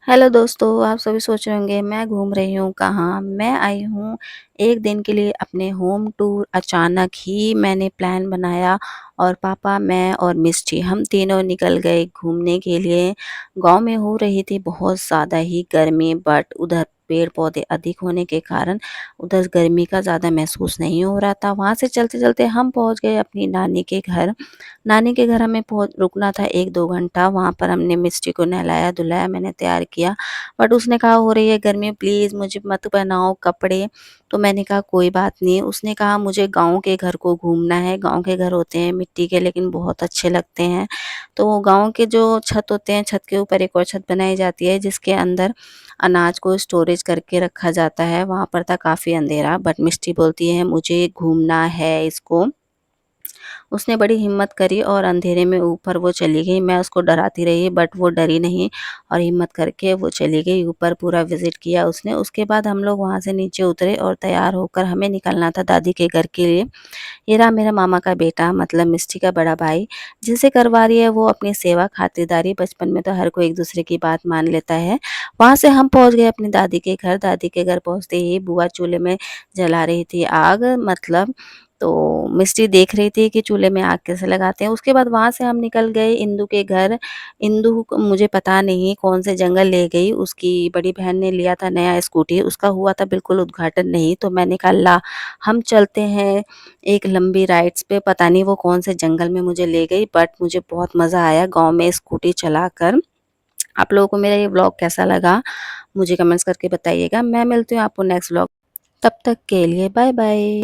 Hello दोस्तों, आप सभी सोच रहे होंगे मैं घूम रही हूँ कहाँ? मैं आई हूँ 1 दिन के लिए अपने होम टूर। अचानक ही मैंने प्लान बनाया और पापा, मैं और मिष्टी हम तीनों निकल गए घूमने के लिए। गाँव में हो रही थी बहुत ज़्यादा ही गर्मी, बट उधर पेड़-पौधे अधिक होने के कारण उधर गर्मी का ज़्यादा महसूस नहीं हो रहा था। वहाँ से चलते-चलते हम पहुँच गए अपनी नानी के घर। नानी के घर हमें रुकना था 1-2 घंटा। वहाँ पर हमने मिष्टी को नहलाया-धुलाया, मैंने तैयार किया। बट उसने कहा हो रही है गर्मी, प्लीज़ मुझे मत पहनाओ कपड़े। तो मैंने कहा कोई बात नहीं। उसने कहा मुझे गाँव के घर को घूमना है। गाँव के घर होते हैं मिट्टी के, लेकिन बहुत अच्छे लगते हैं। तो गाँव के जो छत होते हैं, छत के ऊपर एक और छत बनाई जाती है जिसके अंदर अनाज को स्टोरेज करके रखा जाता है। वहाँ पर था काफ़ी अंधेरा, बट मिष्टी बोलती है मुझे घूमना है इसको। उसने बड़ी हिम्मत करी और अंधेरे में ऊपर वो चली गई। मैं उसको डराती रही, बट वो डरी नहीं और हिम्मत करके वो चली गई ऊपर। पूरा विज़िट किया उसने। उसके बाद हम लोग वहाँ से नीचे उतरे और तैयार होकर हमें निकलना था दादी के घर के लिए। ये रहा मेरा मामा का बेटा, मतलब मिष्टी का बड़ा भाई, जिनसे करवा रही है वो अपनी सेवा खातिरदारी। बचपन में तो हर कोई एक-दूसरे की बात मान लेता है। वहाँ से हम पहुँच गए अपनी दादी के घर। दादी के घर पहुँचते ही बुआ चूल्हे में जला रही थी आग, मतलब। तो मिष्टी देख रही थी कि चूल्हे में आग कैसे लगाते हैं। उसके बाद वहाँ से हम निकल गए इंदु के घर। इंदु को मुझे पता नहीं कौन से जंगल ले गई, उसकी बड़ी बहन ने लिया था नया स्कूटी, उसका हुआ था बिल्कुल उद्घाटन नहीं। तो मैंने कहा ला हम चलते हैं एक लंबी राइड्स पे। पता नहीं वो कौन से जंगल में मुझे ले गई, बट मुझे बहुत मज़ा आया गाँव में स्कूटी चलाकर। आप लोगों को मेरा ये व्लॉग कैसा लगा मुझे कमेंट्स करके बताइएगा। मैं मिलती हूँ आपको नेक्स्ट व्लॉग। तब तक के लिए बाय बाय।